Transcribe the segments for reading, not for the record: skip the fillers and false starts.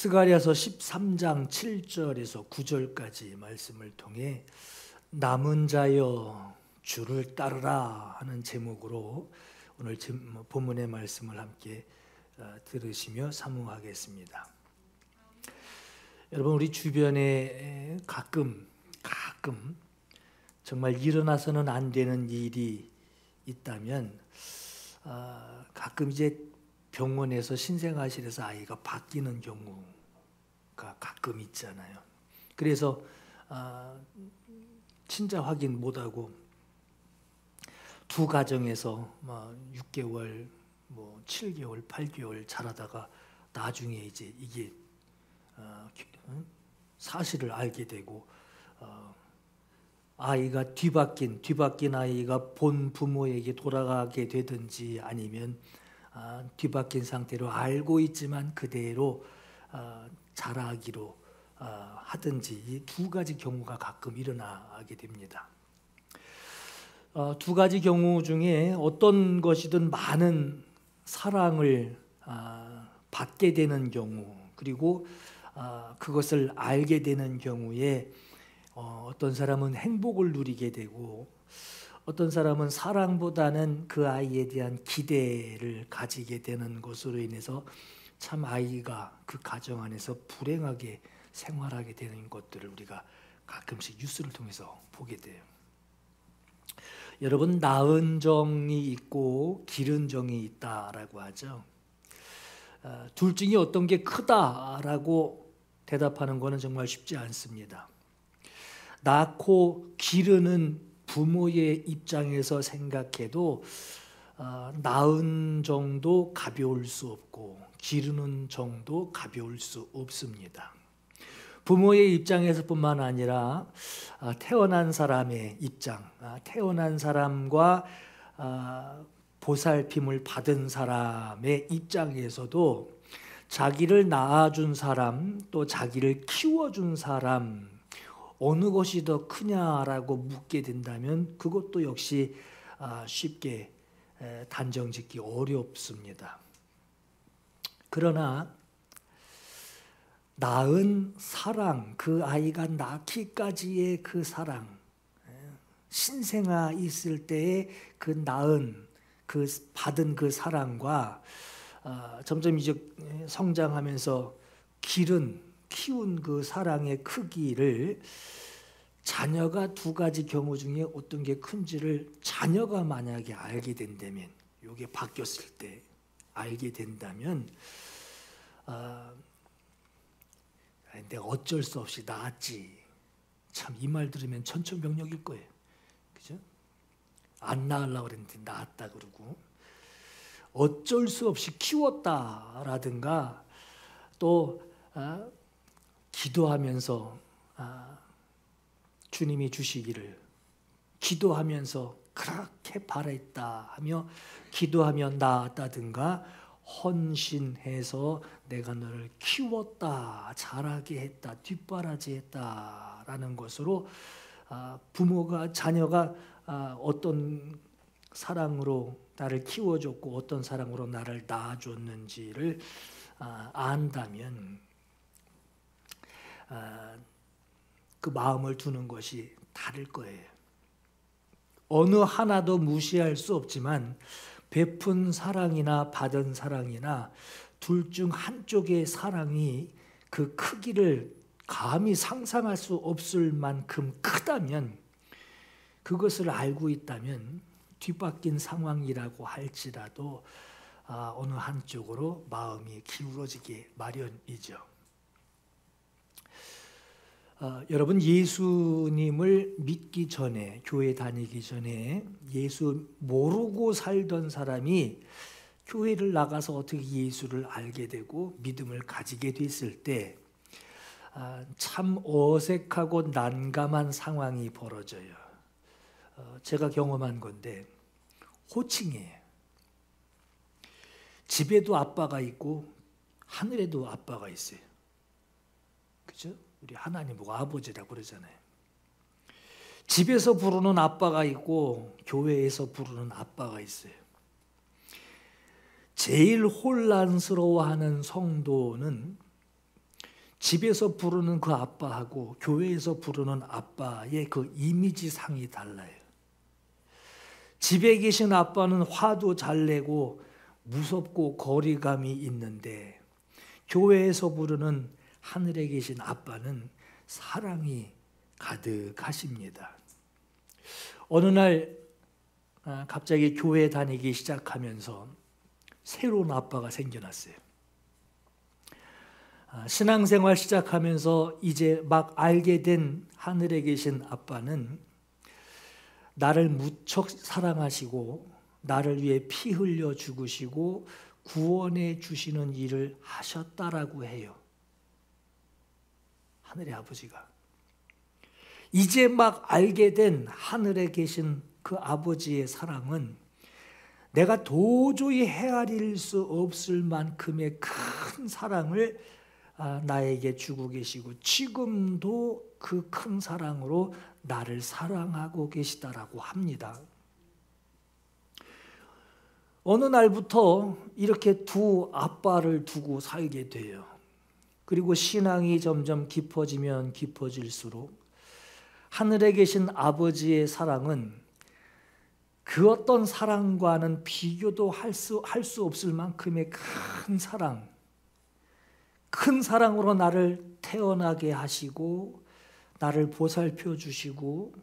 스가랴서 13장 7절에서 9절까지 말씀을 통해 남은 자여 주를 따르라 하는 제목으로 오늘 본문의 말씀을 함께 들으시며 사모하겠습니다. 여러분, 우리 주변에 가끔 정말 일어나서는 안 되는 일이 있다면 가끔 이제 병원에서 신생아실에서 아이가 바뀌는 경우가 가끔 있잖아요. 그래서 친자 확인 못하고 두 가정에서 6개월, 7개월, 8개월 자라다가 나중에 이제 이게 사실을 알게 되고 아이가 뒤바뀐 아이가 본 부모에게 돌아가게 되든지 아니면 뒤바뀐 상태로 알고 있지만 그대로 자라기로 하든지 이 두 가지 경우가 가끔 일어나게 됩니다. 두 가지 경우 중에 어떤 것이든 많은 사랑을 받게 되는 경우, 그리고 그것을 알게 되는 경우에 어떤 사람은 행복을 누리게 되고 어떤 사람은 사랑보다는 그 아이에 대한 기대를 가지게 되는 것으로 인해서 참 아이가 그 가정 안에서 불행하게 생활하게 되는 것들을 우리가 가끔씩 뉴스를 통해서 보게 돼요. 여러분, 낳은 정이 있고 기른 정이 있다라고 하죠. 둘 중에 어떤 게 크다라고 대답하는 것은 정말 쉽지 않습니다. 낳고 기르는 부모의 입장에서 생각해도 낳은 정도 가벼울 수 없고 기르는 정도 가벼울 수 없습니다. 부모의 입장에서뿐만 아니라 태어난 사람의 입장, 태어난 사람과 보살핌을 받은 사람의 입장에서도 자기를 낳아준 사람, 또 자기를 키워준 사람, 어느 것이 더 크냐라고 묻게 된다면 그것도 역시 쉽게 단정짓기 어렵습니다. 그러나 낳은 사랑, 그 아이가 낳기까지의 그 사랑, 신생아 있을 때의 그 낳은, 그 받은 그 사랑과 점점 이제 성장하면서 키운 그 사랑의 크기를 자녀가 두 가지 경우 중에 어떤 게 큰지를 자녀가 만약에 알게 된다면, 이게 바뀌었을 때 알게 된다면 내가 어쩔 수 없이 낳았지. 참 이 말 들으면 천천병력일 거예요. 그죠? 안 낳으려고 그랬는데 낳았다 그러고 어쩔 수 없이 키웠다라든가 또 기도하면서 주님이 주시기를 기도하면서 그렇게 바랬다 하며 기도하며 낳았다든가 헌신해서 내가 너를 키웠다, 자라게 했다, 뒷바라지했다라는 것으로 자녀가 어떤 사랑으로 나를 키워줬고 어떤 사랑으로 나를 낳아줬는지를 안다면 그 마음을 두는 것이 다를 거예요. 어느 하나도 무시할 수 없지만 베푼 사랑이나 받은 사랑이나 둘 중 한쪽의 사랑이 그 크기를 감히 상상할 수 없을 만큼 크다면, 그것을 알고 있다면 뒤바뀐 상황이라고 할지라도 어느 한쪽으로 마음이 기울어지기 마련이죠. 여러분, 예수님을 믿기 전에, 교회 다니기 전에 예수 모르고 살던 사람이 교회를 나가서 어떻게 예수를 알게 되고 믿음을 가지게 됐을 때 참 어색하고 난감한 상황이 벌어져요. 제가 경험한 건데 호칭이에요. 집에도 아빠가 있고 하늘에도 아빠가 있어요. 그죠? 우리 하나님 보고 아버지라고 그러잖아요. 집에서 부르는 아빠가 있고 교회에서 부르는 아빠가 있어요. 제일 혼란스러워하는 성도는 집에서 부르는 그 아빠하고 교회에서 부르는 아빠의 그 이미지상이 달라요. 집에 계신 아빠는 화도 잘 내고 무섭고 거리감이 있는데, 교회에서 부르는 하늘에 계신 아빠는 사랑이 가득하십니다. 어느 날 갑자기 교회 다니기 시작하면서 새로운 아빠가 생겨났어요. 신앙생활 시작하면서 이제 막 알게 된 하늘에 계신 아빠는 나를 무척 사랑하시고 나를 위해 피 흘려 죽으시고 구원해 주시는 일을 하셨다라고 해요. 하늘의 아버지가. 이제 막 알게 된 하늘에 계신 그 아버지의 사랑은 내가 도저히 헤아릴 수 없을 만큼의 큰 사랑을 나에게 주고 계시고, 지금도 그 큰 사랑으로 나를 사랑하고 계시다라고 합니다. 어느 날부터 이렇게 두 아빠를 두고 살게 돼요. 그리고 신앙이 점점 깊어지면 깊어질수록 하늘에 계신 아버지의 사랑은 그 어떤 사랑과는 비교도 할 수 없을 만큼의 큰 사랑, 큰 사랑으로 나를 태어나게 하시고 나를 보살펴 주시고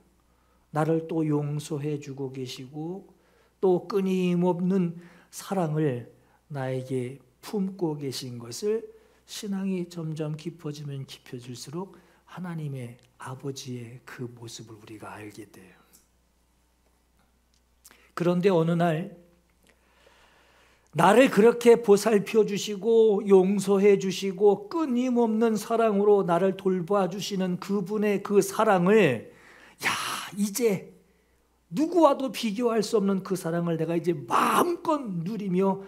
나를 또 용서해 주고 계시고 또 끊임없는 사랑을 나에게 품고 계신 것을 신앙이 점점 깊어지면 깊어질수록 하나님의 아버지의 그 모습을 우리가 알게 돼요. 그런데 어느 날 나를 그렇게 보살펴 주시고 용서해 주시고 끊임없는 사랑으로 나를 돌봐 주시는 그분의 그 사랑을, 이제 누구와도 비교할 수 없는 그 사랑을 내가 이제 마음껏 누리며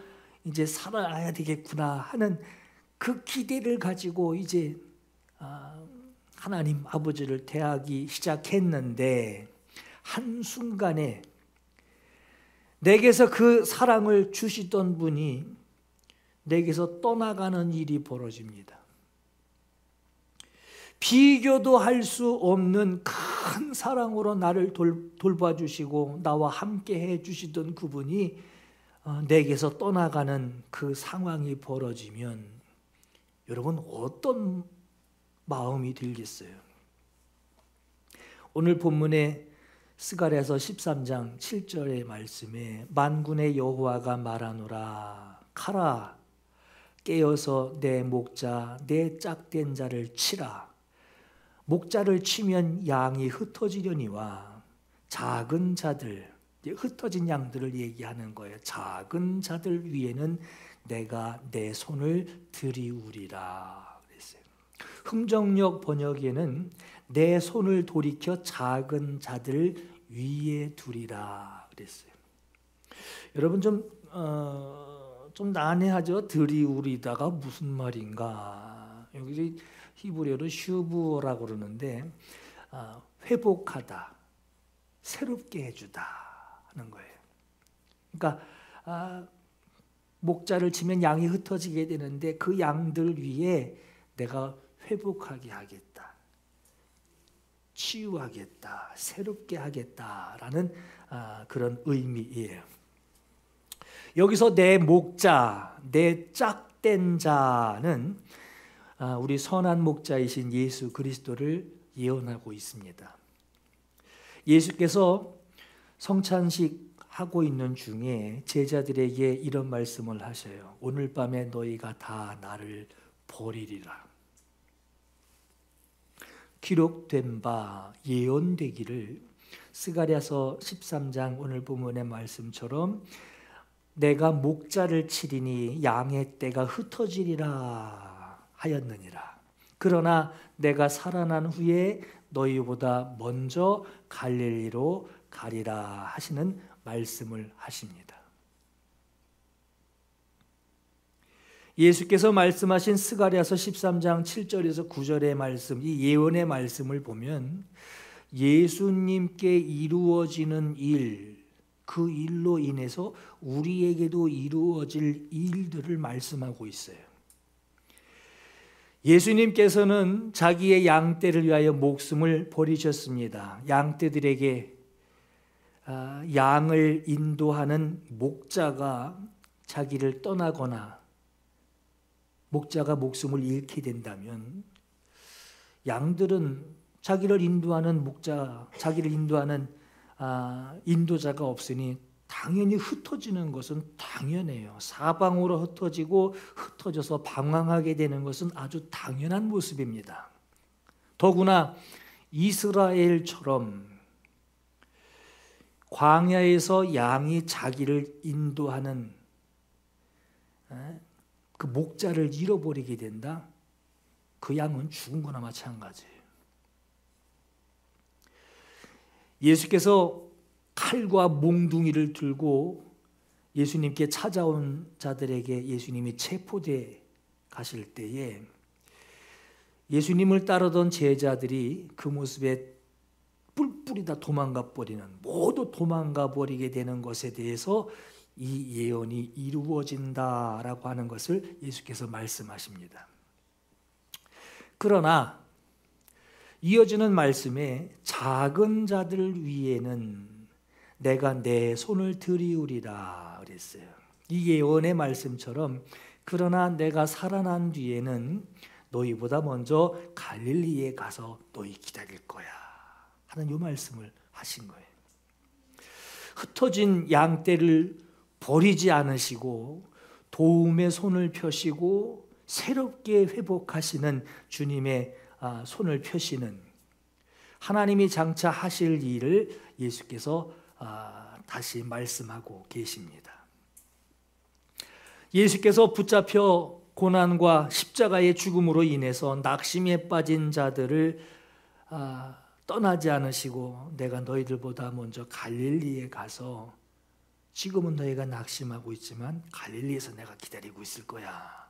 이제 살아야 되겠구나 하는 그 기대를 가지고 이제 하나님 아버지를 대하기 시작했는데, 한순간에 내게서 그 사랑을 주시던 분이 내게서 떠나가는 일이 벌어집니다. 비교도 할 수 없는 큰 사랑으로 나를 돌봐주시고 나와 함께 해주시던 그분이 내게서 떠나가는 그 상황이 벌어지면 여러분 어떤 마음이 들겠어요? 오늘 본문에 스가랴서 13장 7절의 말씀에 만군의 여호와가 말하노라, 가라 깨어서 내 목자 내 짝된 자를 치라. 목자를 치면 양이 흩어지려니와 작은 자들, 흩어진 양들을 얘기하는 거예요. 작은 자들 위에는 내가 내 손을 들이우리라 그랬어요. 흥정역 번역에는 내 손을 돌이켜 작은 자들 위에 두리라 그랬어요. 여러분 좀 난해하죠? 들이우리다가 무슨 말인가? 여기 히브리어로 슈브라고 그러는데 회복하다, 새롭게 해주다 하는 거예요. 그러니까 목자를 치면 양이 흩어지게 되는데 그 양들 위에 내가 회복하게 하겠다, 치유하겠다, 새롭게 하겠다라는 그런 의미예요. 여기서 내 목자, 내 짝된 자는 우리 선한 목자이신 예수 그리스도를 예언하고 있습니다. 예수께서 성찬식 하고 있는 중에 제자들에게 이런 말씀을 하셔요. 오늘 밤에 너희가 다 나를 버리리라. 기록된 바 예언되기를 스가랴서 13장 오늘 본문의 말씀처럼 내가 목자를 치리니 양의 떼가 흩어지리라 하였느니라. 그러나 내가 살아난 후에 너희보다 먼저 갈릴리로 가리라 하시는 말씀을 하십니다. 예수께서 말씀하신 스가랴서 13장 7절에서 9절의 말씀, 이 예언의 말씀을 보면 예수님께 이루어지는 일, 그 일로 인해서 우리에게도 이루어질 일들을 말씀하고 있어요. 예수님께서는 자기의 양떼를 위하여 목숨을 버리셨습니다. 양떼들에게 양을 인도하는 목자가 자기를 떠나거나 목자가 목숨을 잃게 된다면 양들은 자기를 인도하는 목자, 자기를 인도하는 인도자가 없으니 당연히 흩어지는 것은 당연해요. 사방으로 흩어지고 흩어져서 방황하게 되는 것은 아주 당연한 모습입니다. 더구나 이스라엘처럼 광야에서 양이 자기를 인도하는 그 목자를 잃어버리게 된다? 그 양은 죽은 거나 마찬가지예요. 예수께서 칼과 몽둥이를 들고 예수님께 찾아온 자들에게 예수님이 체포돼 가실 때에 예수님을 따르던 제자들이 그 모습에 뿔뿔이 다 도망가 버리는, 모두 도망가 버리게 되는 것에 대해서 이 예언이 이루어진다라고 하는 것을 예수께서 말씀하십니다. 그러나 이어지는 말씀에 작은 자들 위에는 내가 내 손을 들이우리라 그랬어요. 이 예언의 말씀처럼 그러나 내가 살아난 뒤에는 너희보다 먼저 갈릴리에 가서 너희 기다릴 거야 하는 이 말씀을 하신 거예요. 흩어진 양떼를 버리지 않으시고 도움의 손을 펴시고 새롭게 회복하시는 주님의 손을 펴시는 하나님이 장차 하실 일을 예수께서 다시 말씀하고 계십니다. 예수께서 붙잡혀 고난과 십자가의 죽음으로 인해서 낙심에 빠진 자들을 떠나지 않으시고 내가 너희들보다 먼저 갈릴리에 가서 지금은 너희가 낙심하고 있지만 갈릴리에서 내가 기다리고 있을 거야.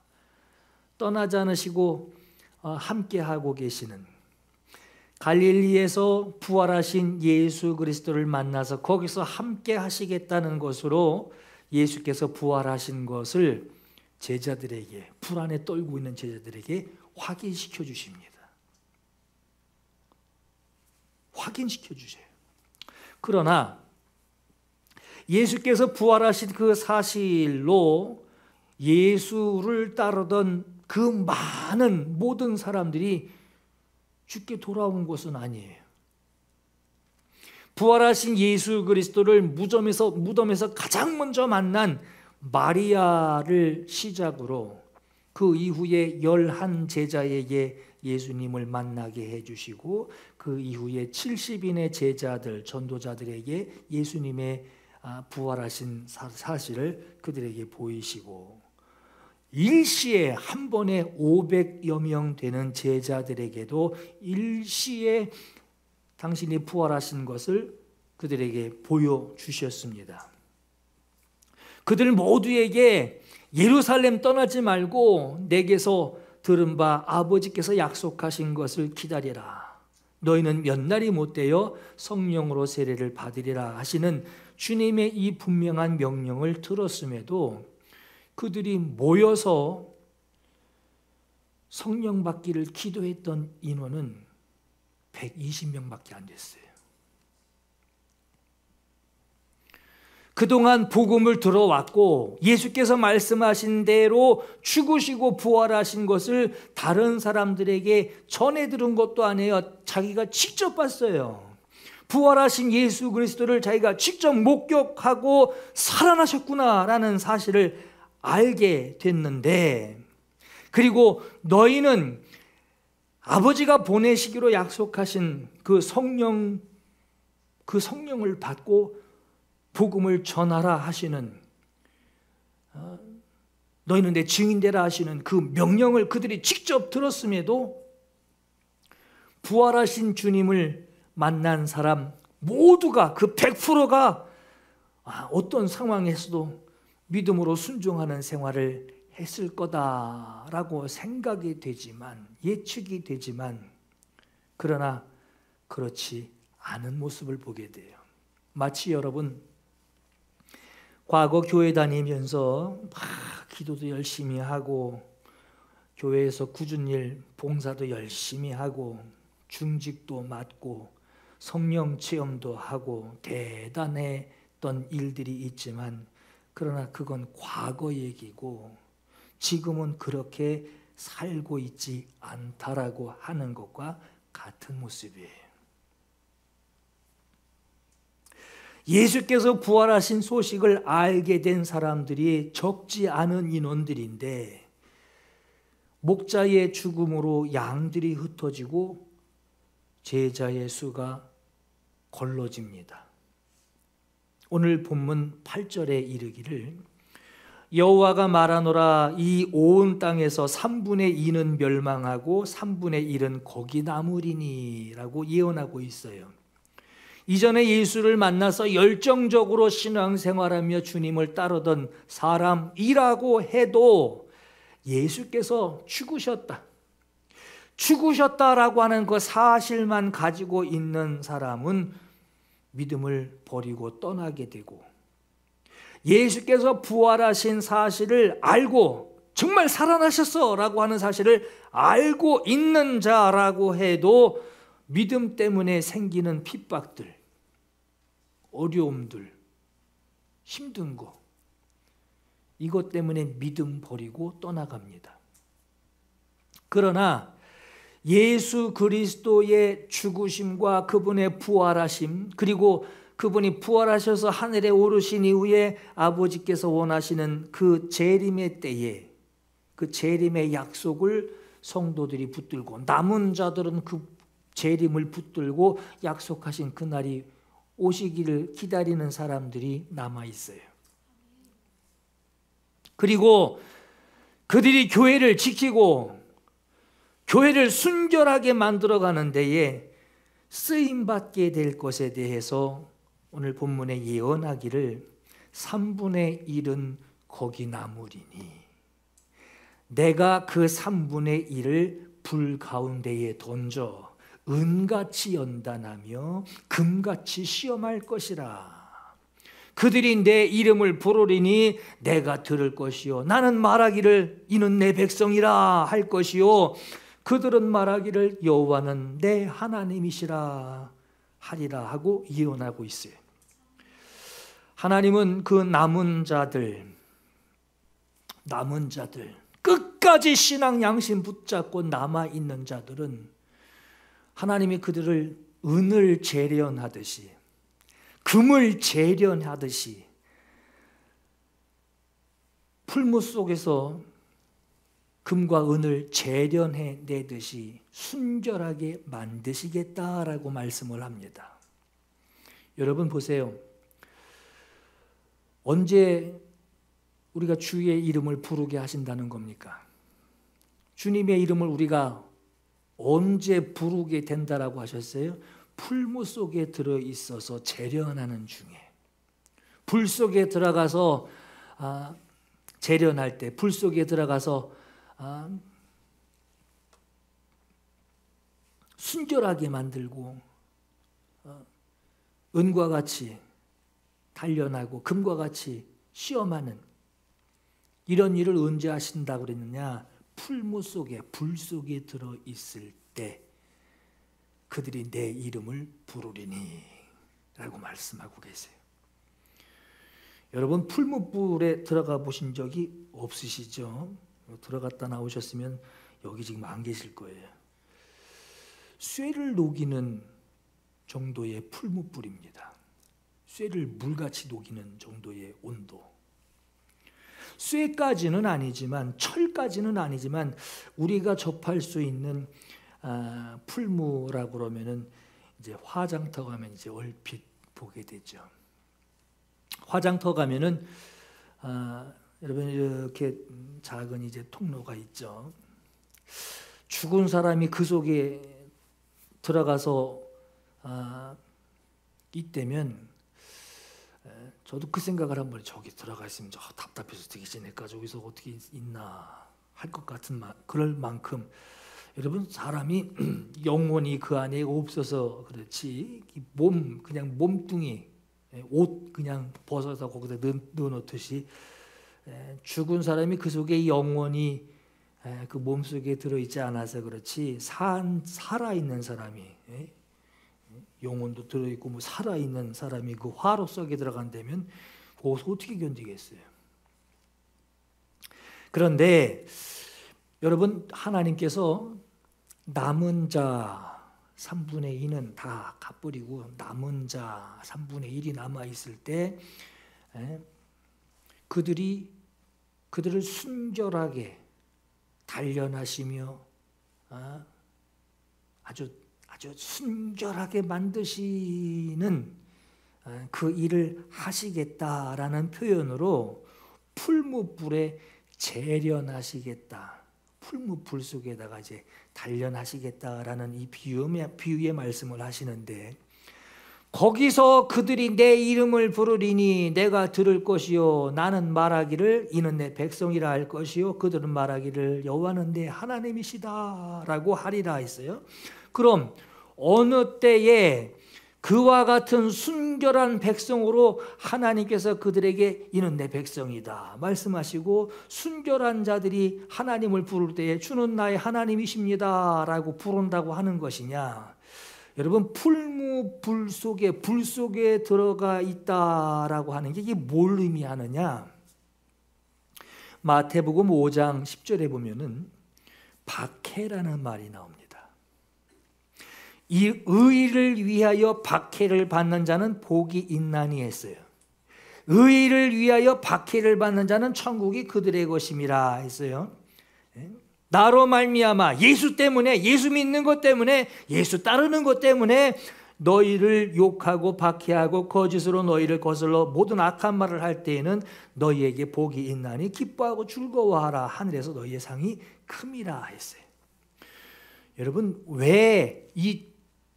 떠나지 않으시고 함께하고 계시는 갈릴리에서 부활하신 예수 그리스도를 만나서 거기서 함께 하시겠다는 것으로 예수께서 부활하신 것을 제자들에게, 불안에 떨고 있는 제자들에게 확인시켜 주십니다. 확인시켜 주세요. 그러나 예수께서 부활하신 그 사실로 예수를 따르던 그 많은 모든 사람들이 죽게 돌아온 것은 아니에요. 부활하신 예수 그리스도를 무덤에서 가장 먼저 만난 마리아를 시작으로 그 이후에 11 제자에게 예수님을 만나게 해주시고 그 이후에 70인의 제자들, 전도자들에게 예수님의 부활하신 사실을 그들에게 보이시고 일시에 한 번에 500여 명 되는 제자들에게도 일시에 당신이 부활하신 것을 그들에게 보여주셨습니다. 그들 모두에게 예루살렘 떠나지 말고 내게서 들은 바 아버지께서 약속하신 것을 기다리라. 너희는 몇 날이 못되어 성령으로 세례를 받으리라 하시는 주님의 이 분명한 명령을 들었음에도 그들이 모여서 성령 받기를 기도했던 인원은 120명밖에 안 됐어요. 그동안 복음을 들어왔고 예수께서 말씀하신 대로 죽으시고 부활하신 것을 다른 사람들에게 전해 들은 것도 아니에요. 자기가 직접 봤어요. 부활하신 예수 그리스도를 자기가 직접 목격하고 살아나셨구나라는 사실을 알게 됐는데, 그리고 너희는 아버지가 보내시기로 약속하신 그 성령을 받고 복음을 전하라 하시는, 너희는 내 증인되라 하시는 그 명령을 그들이 직접 들었음에도 부활하신 주님을 만난 사람 모두가, 그 100%가 어떤 상황에서도 믿음으로 순종하는 생활을 했을 거다라고 생각이 되지만, 예측이 되지만, 그러나 그렇지 않은 모습을 보게 돼요. 마치 여러분 과거 교회 다니면서 막 기도도 열심히 하고 교회에서 꾸준 일, 봉사도 열심히 하고 중직도 맡고 성령 체험도 하고 대단했던 일들이 있지만, 그러나 그건 과거 얘기고 지금은 그렇게 살고 있지 않다라고 하는 것과 같은 모습이에요. 예수께서 부활하신 소식을 알게 된 사람들이 적지 않은 인원들인데, 목자의 죽음으로 양들이 흩어지고 제자의 수가 걸러집니다. 오늘 본문 8절에 이르기를 여호와가 말하노라, 이 온 땅에서 3분의 2는 멸망하고 3분의 1은 거기 남으리니 라고 예언하고 있어요. 이전에 예수를 만나서 열정적으로 신앙생활하며 주님을 따르던 사람이라고 해도 예수께서 죽으셨다라고 하는 그 사실만 가지고 있는 사람은 믿음을 버리고 떠나게 되고, 예수께서 부활하신 사실을 알고 정말 살아나셨어 라고 하는 사실을 알고 있는 자라고 해도 믿음 때문에 생기는 핍박들, 어려움들, 힘든 거, 이것 때문에 믿음 버리고 떠나갑니다. 그러나 예수 그리스도의 죽으심과 그분의 부활하심, 그리고 그분이 부활하셔서 하늘에 오르신 이후에 아버지께서 원하시는 그 재림의 때에, 그 재림의 약속을 성도들이 붙들고, 남은 자들은 그 재림을 붙들고 약속하신 그날이 오시기를 기다리는 사람들이 남아 있어요. 그리고 그들이 교회를 지키고 교회를 순결하게 만들어가는 데에 쓰임받게 될 것에 대해서 오늘 본문에 예언하기를 3분의 1은 거기 남으리니 내가 그 3분의 1을 불 가운데에 던져 은같이 연단하며 금같이 시험할 것이라. 그들이 내 이름을 부르리니 내가 들을 것이요 나는 말하기를 이는 내 백성이라 할 것이요 그들은 말하기를 여호와는 내 하나님이시라 하리라 하고 예언하고 있어요. 하나님은 그 남은 자들 끝까지 신앙 양심 붙잡고 남아있는 자들은 하나님이 그들을 은을 재련하듯이, 금을 재련하듯이 풀무 속에서 금과 은을 재련해 내듯이 순결하게 만드시겠다라고 말씀을 합니다. 여러분 보세요. 언제 우리가 주의 이름을 부르게 하신다는 겁니까? 주님의 이름을 우리가 언제 부르게 된다라고 하셨어요? 풀무 속에 들어있어서 재련하는 중에, 불 속에 들어가서 재련할 때, 불 속에 들어가서 순결하게 만들고 은과 같이 단련하고 금과 같이 시험하는 이런 일을 언제 하신다고 그랬느냐? 풀무 속에, 불 속에 들어있을 때 그들이 내 이름을 부르리니 라고 말씀하고 계세요. 여러분 풀무불에 들어가 보신 적이 없으시죠? 들어갔다 나오셨으면 여기 지금 안 계실 거예요. 쇠를 녹이는 정도의 풀무불입니다. 쇠를 물같이 녹이는 정도의 온도. 쇠까지는 아니지만, 철까지는 아니지만 우리가 접할 수 있는 풀무라고 그러면은 이제 화장터 가면 이제 얼핏 보게 되죠. 화장터 가면은 여러분 이렇게 작은 이제 통로가 있죠. 죽은 사람이 그 속에 들어가서 있다면 저도 그 생각을 한번 저기 들어가 있으면 저 답답해서 되게 지낼까 저기서 어떻게 있나 할 것 같은 그럴 만큼 여러분 사람이 영혼이 그 안에 없어서 그렇지 몸 그냥 몸뚱이 옷 그냥 벗어서 거기다 넣어놓듯이 죽은 사람이 그 속에 영혼이 그 몸속에 들어있지 않아서 그렇지 살아있는 사람이, 영혼도 들어있고 뭐 살아있는 사람이 그 화로 속에 들어간다면 거기서 어떻게 견디겠어요? 그런데 여러분, 하나님께서 남은 자 3분의 2는 다 갚으리고 남은 자 3분의 1이 남아있을 때 그들을 순결하게 단련하시며 아주 순결하게 만드시는 그 일을 하시겠다라는 표현으로 풀무불에 재련하시겠다, 풀무불 속에다가 이제 단련하시겠다라는 이 비유의 말씀을 하시는데, 거기서 그들이 내 이름을 부르리니 내가 들을 것이요 나는 말하기를 이는 내 백성이라 할 것이요 그들은 말하기를 여호와는 내 하나님이시다라고 하리라 했어요. 그럼 어느 때에 그와 같은 순결한 백성으로 하나님께서 그들에게 이는 내 백성이다 말씀하시고, 순결한 자들이 하나님을 부를 때에 주는 나의 하나님이십니다 라고 부른다고 하는 것이냐? 여러분, 불 속에 들어가 있다라고 하는 게 이게 뭘 의미하느냐? 마태복음 5장 10절에 보면은 박해라는 말이 나옵니다. 이 의를 위하여 박해를 받는 자는 복이 있나니 했어요. 의를 위하여 박해를 받는 자는 천국이 그들의 것임이라 했어요. 나로 말미암아, 예수 때문에, 예수 믿는 것 때문에, 예수 따르는 것 때문에 너희를 욕하고 박해하고 거짓으로 너희를 거슬러 모든 악한 말을 할 때에는 너희에게 복이 있나니 기뻐하고 즐거워하라. 하늘에서 너희의 상이 큼이라 했어요. 여러분, 왜 이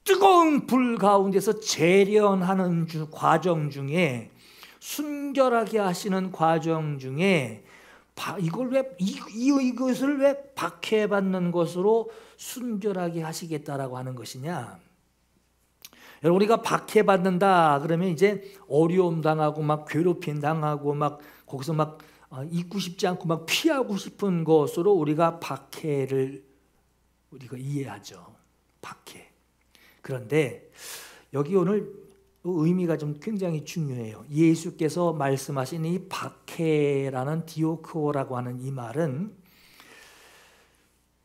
뜨거운 불 가운데서 재련하는 과정 중에, 순결하게 하시는 과정 중에 이것을 왜 박해받는 것으로 순결하게 하시겠다라고 하는 것이냐? 여러분, 우리가 박해받는다 그러면 이제 어려움 당하고 막 괴롭힘 당하고 막 거기서 막 있고 싶지 않고 막 피하고 싶은 것으로 우리가 박해를 우리가 이해하죠. 박해. 그런데 여기 오늘 의미가 좀 굉장히 중요해요. 예수께서 말씀하신 이 박해라는 디오크오라고 하는 이 말은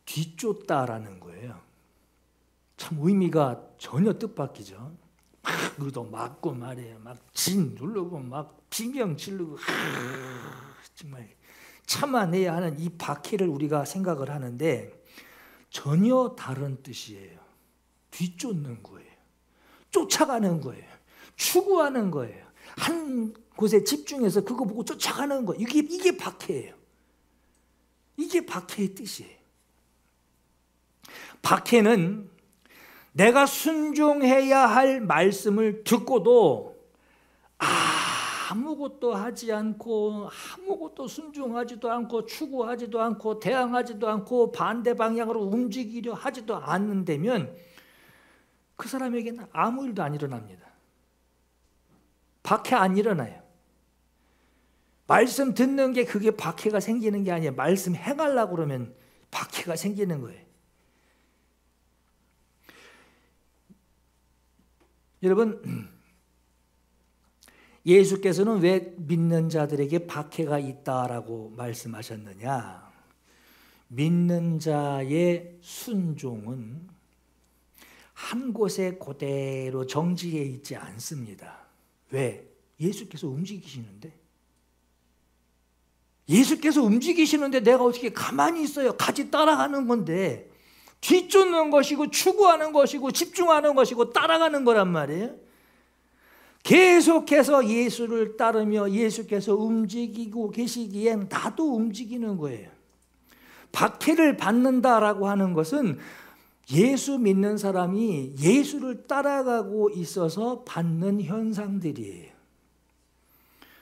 뒤쫓다라는 거예요. 참 의미가 전혀 뜻밖이죠. 막 의도 맞고 말이에요. 막 진 누르고 막 비명 지르고 정말 참아내야 하는 이 박해를 우리가 생각을 하는데 전혀 다른 뜻이에요. 뒤쫓는 거예요. 쫓아가는 거예요. 추구하는 거예요. 한 곳에 집중해서 그거 보고 쫓아가는 거예요. 이게 박해예요. 이게 박해의 뜻이에요. 박해는 내가 순종해야 할 말씀을 듣고도 아무것도 하지 않고, 아무것도 순종하지도 않고, 추구하지도 않고, 대항하지도 않고, 반대 방향으로 움직이려 하지도 않는다면 그 사람에게는 아무 일도 안 일어납니다. 박해 안 일어나요. 말씀 듣는 게 그게 박해가 생기는 게 아니에요. 말씀 행하려고 그러면 박해가 생기는 거예요. 여러분, 예수께서는 왜 믿는 자들에게 박해가 있다라고 말씀하셨느냐? 믿는 자의 순종은 한 곳에 그대로 정지해 있지 않습니다. 왜? 예수께서 움직이시는데. 예수께서 움직이시는데 내가 어떻게 가만히 있어요? 같이 따라가는 건데, 뒤쫓는 것이고 추구하는 것이고 집중하는 것이고 따라가는 거란 말이에요. 계속해서 예수를 따르며 예수께서 움직이고 계시기엔 나도 움직이는 거예요. 박해를 받는다라고 하는 것은 예수 믿는 사람이 예수를 따라가고 있어서 받는 현상들이에요.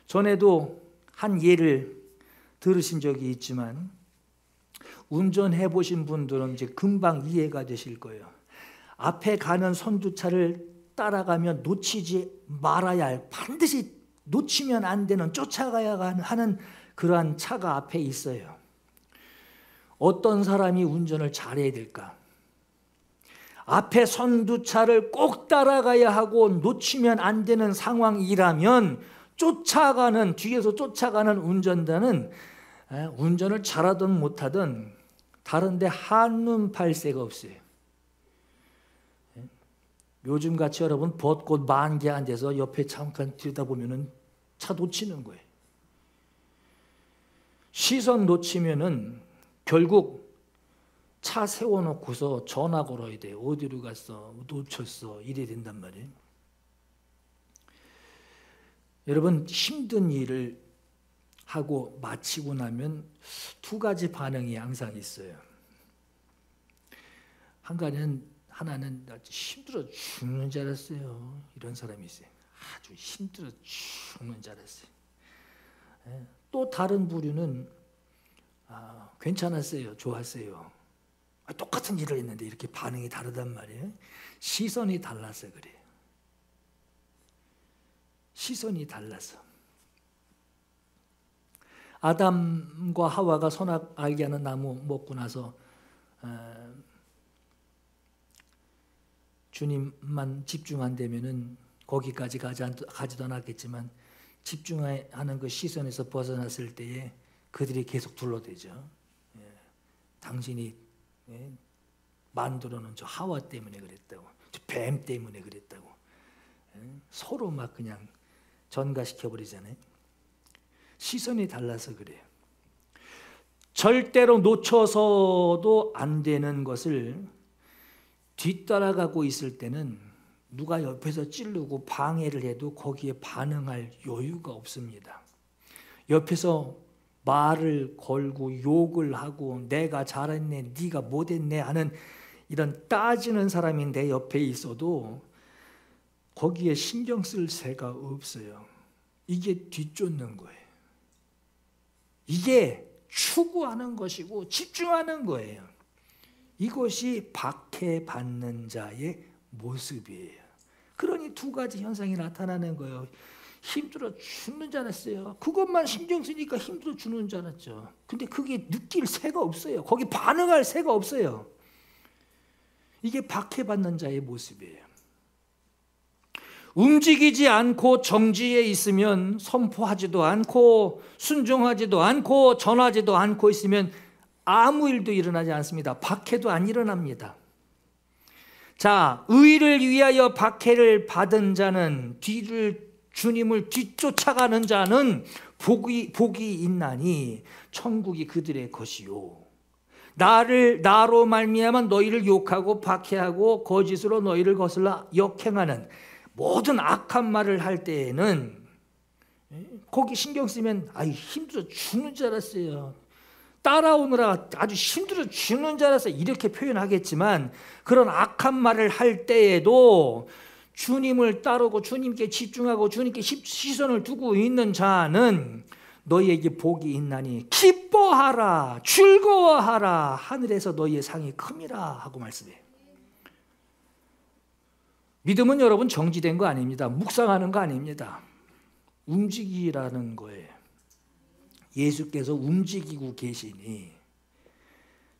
전에도 한 예를 들으신 적이 있지만 운전해 보신 분들은 이제 금방 이해가 되실 거예요. 앞에 가는 선두차를 따라가면 놓치지 말아야 할, 반드시 놓치면 안 되는, 쫓아가야 하는 그러한 차가 앞에 있어요. 어떤 사람이 운전을 잘해야 될까? 앞에 선두차를 꼭 따라가야 하고 놓치면 안 되는 상황이라면 뒤에서 쫓아가는 운전자는 운전을 잘하든 못하든 다른데 한눈 팔 새가 없어요. 요즘같이 여러분 벚꽃 만개 앉아서 옆에 잠깐 들여다보면 차 놓치는 거예요. 시선 놓치면은 결국 차 세워놓고서 전화 걸어야 돼요. 어디로 갔어? 놓쳤어? 이래야 된단 말이에요. 여러분, 힘든 일을 하고 마치고 나면 두 가지 반응이 항상 있어요. 하나는 힘들어 죽는 줄 알았어요. 이런 사람이 있어요. 아주 힘들어 죽는 줄 알았어요. 또 다른 부류는 괜찮았어요. 좋았어요. 똑같은 일을 했는데 이렇게 반응이 다르단 말이에요. 시선이 달라서 그래요. 시선이 달라서. 아담과 하와가 선악 알게 하는 나무 먹고 나서 주님만 집중한다면은 거기까지 가지도 않았겠지만 집중하는 그 시선에서 벗어났을 때에 그들이 계속 둘러대죠. 당신이 만들어 놓은 저 하와 때문에 그랬다고, 저 뱀 때문에 그랬다고. 서로 막 그냥 전가시켜 버리잖아요. 시선이 달라서 그래요. 절대로 놓쳐서도 안 되는 것을 뒤따라가고 있을 때는 누가 옆에서 찌르고 방해를 해도 거기에 반응할 여유가 없습니다. 옆에서 말을 걸고 욕을 하고 내가 잘했네, 네가 못했네 하는 이런 따지는 사람이 내 옆에 있어도 거기에 신경 쓸 새가 없어요. 이게 뒤쫓는 거예요. 이게 추구하는 것이고 집중하는 거예요. 이것이 박해받는 자의 모습이에요. 그러니 두 가지 현상이 나타나는 거예요. 힘들어 죽는 줄 알았어요. 그것만 신경 쓰니까 힘들어 죽는 줄 알았죠. 근데 그게 느낄 새가 없어요. 거기 반응할 새가 없어요. 이게 박해받는 자의 모습이에요. 움직이지 않고 정지해 있으면, 선포하지도 않고 순종하지도 않고 전하지도 않고 있으면 아무 일도 일어나지 않습니다. 박해도 안 일어납니다. 자, 의를 위하여 박해를 받은 자는, 주님을 뒤쫓아가는 자는 복이 있나니 천국이 그들의 것이요. 나로 말미암아 너희를 욕하고 박해하고 거짓으로 너희를 거슬러 역행하는 모든 악한 말을 할 때에는 거기 신경 쓰면 힘들어 죽는 줄 알았어요. 따라오느라 아주 힘들어 죽는 줄 알았어요. 이렇게 표현하겠지만 그런 악한 말을 할 때에도 주님을 따르고 주님께 집중하고 주님께 시선을 두고 있는 자는 너희에게 복이 있나니 기뻐하라, 즐거워하라, 하늘에서 너희의 상이 큼이라 하고 말씀해요. 믿음은 여러분 정지된 거 아닙니다. 묵상하는 거 아닙니다. 움직이라는 거예요. 예수께서 움직이고 계시니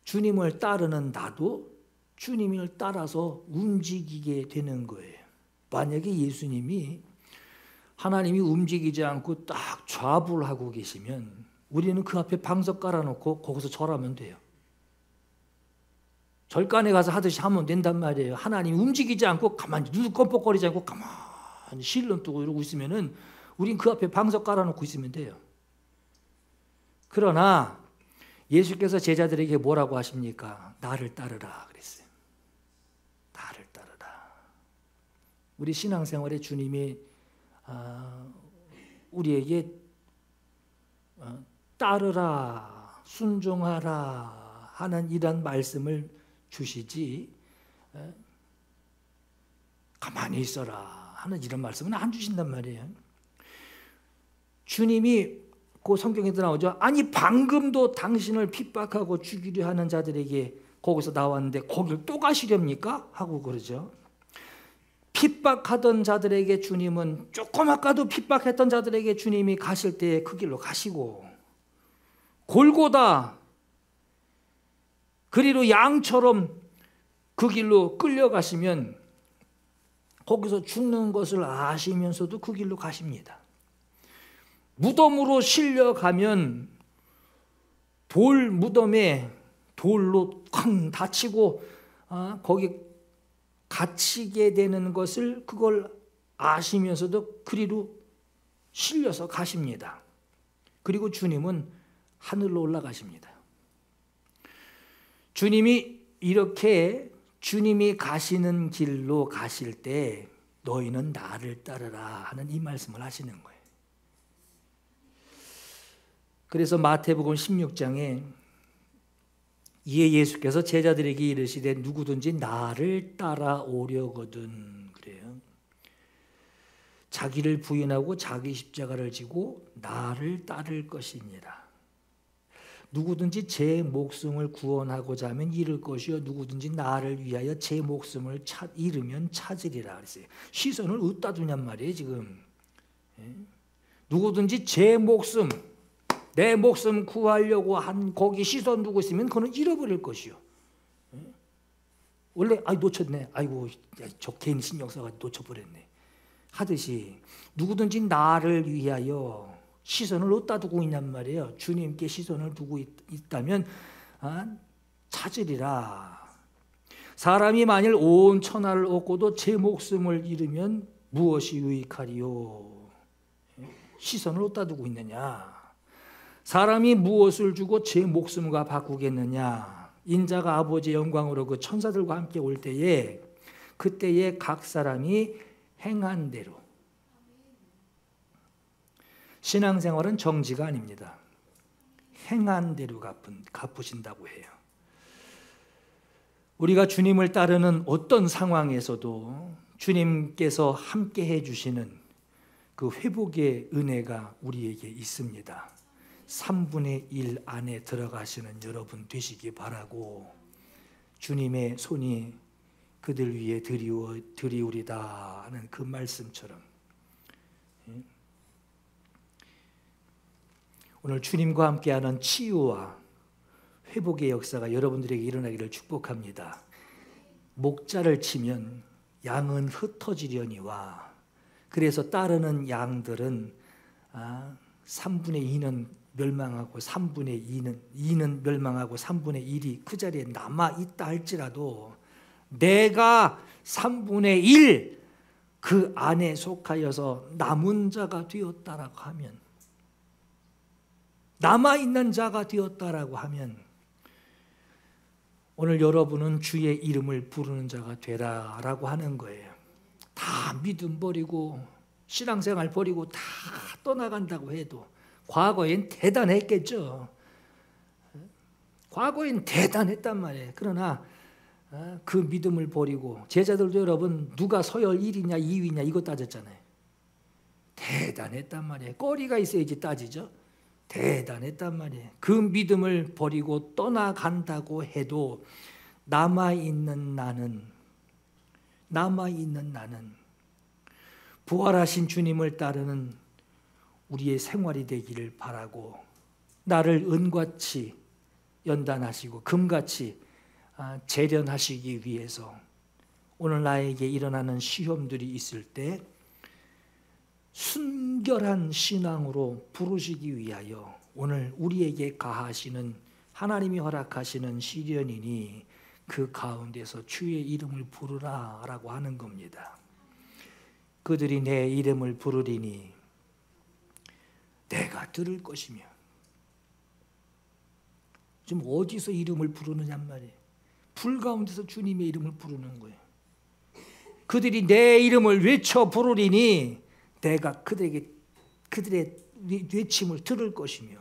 주님을 따르는 나도 주님을 따라서 움직이게 되는 거예요. 만약에 예수님이, 하나님이 움직이지 않고 딱 좌불 하고 계시면 우리는 그 앞에 방석 깔아놓고 거기서 절하면 돼요. 절간에 가서 하듯이 하면 된단 말이에요. 하나님이 움직이지 않고 가만히 눈 껌뻑거리지 않고 가만히 실눈 뜨고 이러고 있으면은 우린 그 앞에 방석 깔아놓고 있으면 돼요. 그러나 예수께서 제자들에게 뭐라고 하십니까? 나를 따르라 그랬어요. 나를 따르라. 우리 신앙생활에 주님이 우리에게 따르라, 순종하라 하는 이런 말씀을 주시지 가만히 있어라 하는 이런 말씀은 안 주신단 말이에요. 주님이 그 성경에도 나오죠. 아니 방금도 당신을 핍박하고 죽이려 하는 자들에게 거기서 나왔는데 거길 또 가시렵니까? 하고 그러죠. 핍박하던 자들에게 주님은, 조금 아까도 핍박했던 자들에게 주님이 가실 때 그 길로 가시고, 골고다 그리로 양처럼 그 길로 끌려가시면 거기서 죽는 것을 아시면서도 그 길로 가십니다. 무덤으로 실려가면 돌 무덤에 돌로 쾅 다치고 거기 갇히게 되는 것을 그걸 아시면서도 그리로 실려서 가십니다. 그리고 주님은 하늘로 올라가십니다. 주님이 이렇게 주님이 가시는 길로 가실 때 너희는 나를 따르라 하는 이 말씀을 하시는 거예요. 그래서 마태복음 16장에 이에 예수께서 제자들에게 이르시되 누구든지 나를 따라오려거든 그래요. 자기를 부인하고 자기 십자가를 지고 나를 따를 것이니라. 누구든지 제 목숨을 구원하고자 하면 잃을 것이요 누구든지 나를 위하여 제 목숨을 잃으면 찾으리라 그랬어요. 시선을 어디다 두냔 말이에요 지금. 누구든지 제 목숨, 내 목숨 구하려고 한 거기 시선 두고 있으면 그는 잃어버릴 것이요. 원래 놓쳤네. 아이고 저 개인 신경 써가지고 놓쳐버렸네. 하듯이 누구든지 나를 위하여 시선을 어디다 두고 있냔 말이에요. 주님께 시선을 두고 있다면 찾으리라. 사람이 만일 온 천하를 얻고도 제 목숨을 잃으면 무엇이 유익하리요? 시선을 어디다 두고 있느냐? 사람이 무엇을 주고 제 목숨과 바꾸겠느냐? 인자가 아버지의 영광으로 그 천사들과 함께 올 때에 그때에 각 사람이 행한 대로. 신앙생활은 정지가 아닙니다. 행한 대로 갚으신다고 해요. 우리가 주님을 따르는 어떤 상황에서도 주님께서 함께 해주시는 그 회복의 은혜가 우리에게 있습니다. 3분의 1 안에 들어가시는 여러분 되시기 바라고 주님의 손이 그들 위에 드리우리다 하는 그 말씀처럼 오늘 주님과 함께하는 치유와 회복의 역사가 여러분들에게 일어나기를 축복합니다. 목자를 치면 양은 흩어지려니와 그래서 따르는 양들은 3분의 2는 멸망하고 3분의 2는 멸망하고 3분의 1이 그 자리에 남아있다 할지라도 내가 3분의 1 그 안에 속하여서 남은 자가 되었다라고 하면 남아있는 자가 되었다라고 하면 오늘 여러분은 주의 이름을 부르는 자가 되라라고 하는 거예요. 다 믿음 버리고 신앙생활 버리고 다 떠나간다고 해도 과거엔 대단했겠죠. 과거엔 대단했단 말이에요. 그러나 그 믿음을 버리고 제자들도 여러분 누가 서열 1위냐 2위냐 이거 따졌잖아요. 대단했단 말이에요. 거리가 있어야지 따지죠. 대단했단 말이에요. 그 믿음을 버리고 떠나간다고 해도 남아있는 나는 부활하신 주님을 따르는 우리의 생활이 되기를 바라고 나를 은같이 연단하시고 금같이 재련하시기 위해서 오늘 나에게 일어나는 시험들이 있을 때 순결한 신앙으로 부르시기 위하여 오늘 우리에게 가하시는 하나님이 허락하시는 시련이니 그 가운데서 주의 이름을 부르라라고 하는 겁니다. 그들이 내 이름을 부르리니 내가 들을 것이며 지금 어디서 이름을 부르느냐 말이에요. 불 가운데서 주님의 이름을 부르는 거예요. 그들이 내 이름을 외쳐 부르리니 내가 그들의 외침을 들을 것이며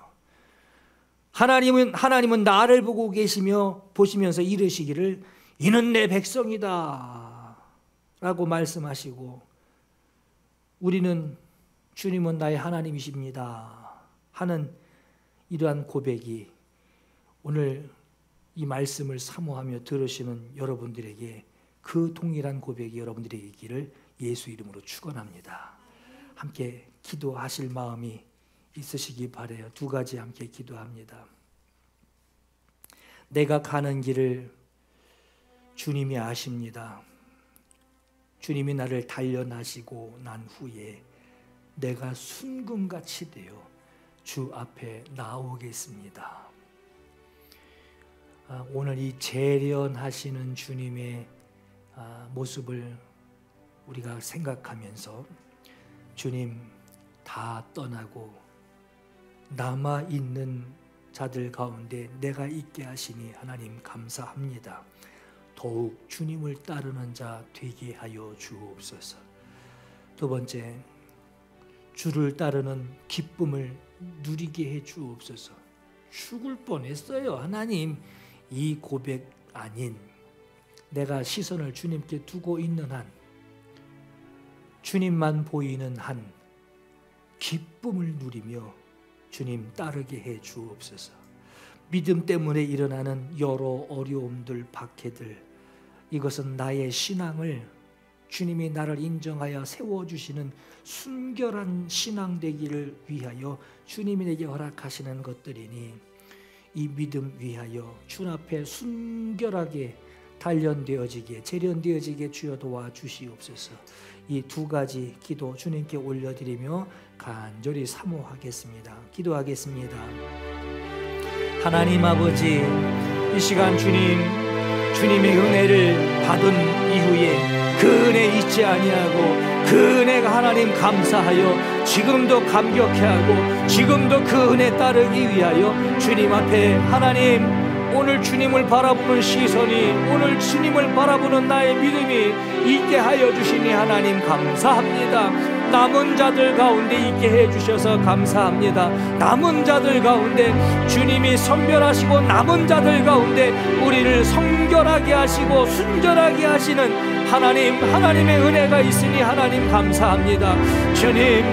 하나님은 나를 보고 계시며 보시면서 이르시기를 이는 내 백성이다 라고 말씀하시고 우리는 주님은 나의 하나님이십니다 하는 이러한 고백이 오늘 이 말씀을 사모하며 들으시는 여러분들에게 그 동일한 고백이 여러분들에게 있기를 예수 이름으로 축원합니다. 함께 기도하실 마음이 있으시기 바라요. 두 가지 함께 기도합니다. 내가 가는 길을 주님이 아십니다. 주님이 나를 단련하시고 난 후에 내가 순금같이 되어 주 앞에 나오겠습니다. 오늘 이 재련하시는 주님의 모습을 우리가 생각하면서 주님 다 떠나고 남아있는 자들 가운데 내가 있게 하시니 하나님 감사합니다. 더욱 주님을 따르는 자 되게 하여 주옵소서. 두 번째, 주를 따르는 기쁨을 누리게 해 주옵소서. 죽을 뻔했어요. 하나님, 이 고백 아닌 내가 시선을 주님께 두고 있는 한, 주님만 보이는 한 기쁨을 누리며 주님 따르게 해 주옵소서. 믿음 때문에 일어나는 여러 어려움들, 박해들, 이것은 나의 신앙을 주님이 나를 인정하여 세워주시는 순결한 신앙 되기를 위하여 주님이 내게 허락하시는 것들이니 이 믿음 위하여 주 앞에 순결하게 단련되어지게, 재련되어지게 주여 도와주시옵소서. 이 두 가지 기도 주님께 올려드리며 간절히 사모하겠습니다. 기도하겠습니다. 하나님 아버지, 이 시간 주님의 은혜를 받은 이후에 그 은혜 잊지 아니하고 그 은혜가 하나님 감사하여 지금도 감격해하고 지금도 그 은혜 따르기 위하여 주님 앞에 하나님, 오늘 주님을 바라보는 시선이, 오늘 주님을 바라보는 나의 믿음이 있게 하여 주시니 하나님 감사합니다. 남은 자들 가운데 있게 해주셔서 감사합니다. 남은 자들 가운데 주님이 선별하시고 남은 자들 가운데 우리를 성결하게 하시고 순결하게 하시는 하나님의 은혜가 있으니 하나님 감사합니다. 주님,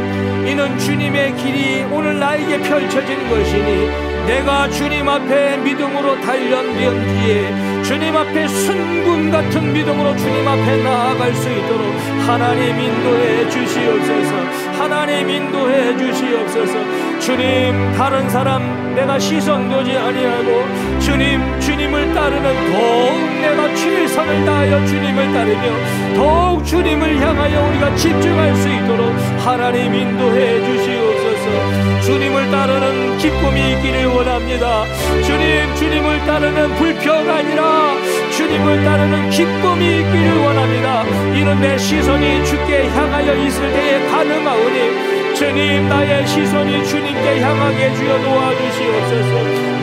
이는 주님의 길이 오늘 나에게 펼쳐진 것이니 내가 주님 앞에 믿음으로 단련된 뒤에 주님 앞에 순금 같은 믿음으로 주님 앞에 나아갈 수 있도록 하나님 인도해 주시옵소서. 하나님 인도해 주시옵소서. 주님, 다른 사람 내가 시선 두지 아니하고 주님을 따르는 더욱 내가 최선을 다하여 주님을 따르며 더욱 주님을 향하여 우리가 집중할 수 있도록 하나님 인도해 주시옵소서. 주님을 따르는 기쁨이 있기를 원합니다. 주님을 따르는 불평가 아니라 주님을 따르는 기쁨이 있기를 원합니다. 이는 내 시선이 주께 향하여 있을 때에 가능하오니 주님, 나의 시선이 주님께 향하게 주여 도와주시옵소서.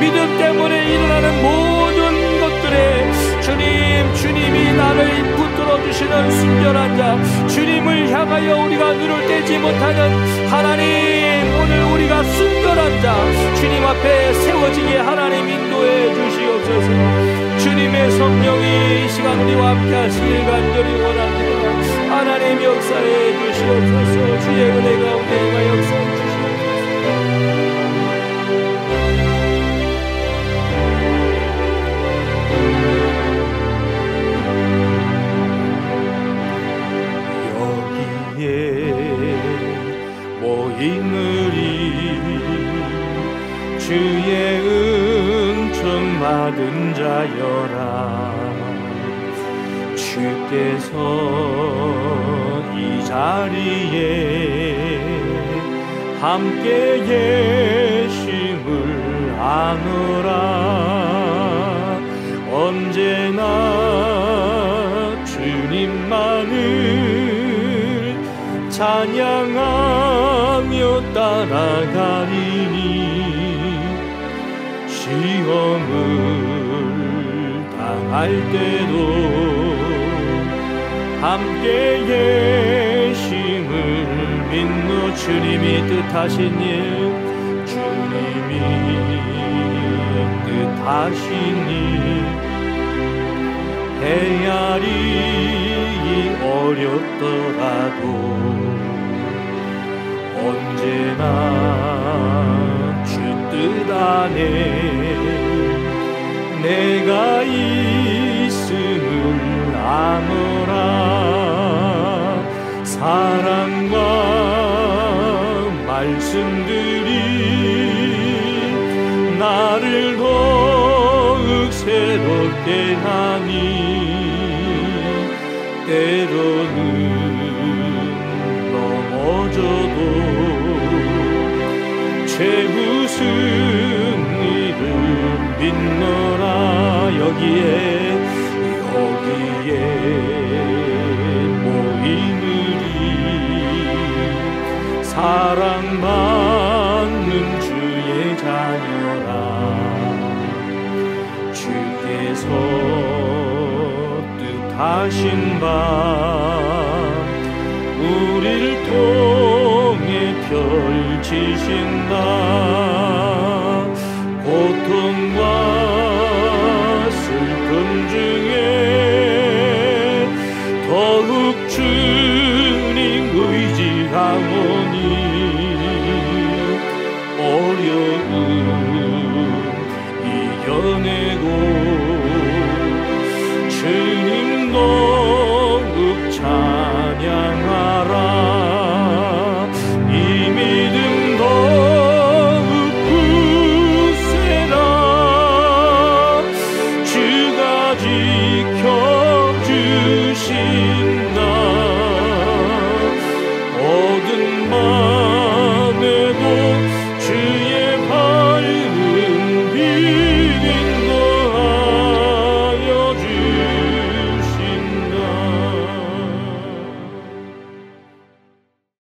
믿음 때문에 일어나는 모든 것들에 주님이 나를 붙들어 주시는 순결한 자, 주님을 향하여 우리가 눈을 떼지 못하는 하나님, 오늘 우리가 순결한 자 주님 앞에 세워지게 하나님 인도해 주시옵소서. 주님의 성령이 이 시간 우리와 함께 하시길 간절히 원합니다. 하나님 역사해 주시옵소서. 주의 은혜 가운데 역사해 주시옵소서. 주의 은총 받은 자여라. 주께서 이 자리에 함께 계심을 아노라. 언제나 주님만을 찬양하며 따라가리니 시험을 당할 때도 함께 계심을 믿노. 주님이 뜻하신 일, 주님이 뜻하신 일 헤아리 어렵더라도 언제나 주 뜻 안에 내가 있음을 아노라. 사랑과 말씀들이 나를 더욱 괴롭게 하니 때로는 넘어져도 죄 무슨 일을 믿노라. 여기에 모이느리 사랑받는 주의 자녀라. 주께서 뜻하신 바 우리를 통해 펼치신다. 고통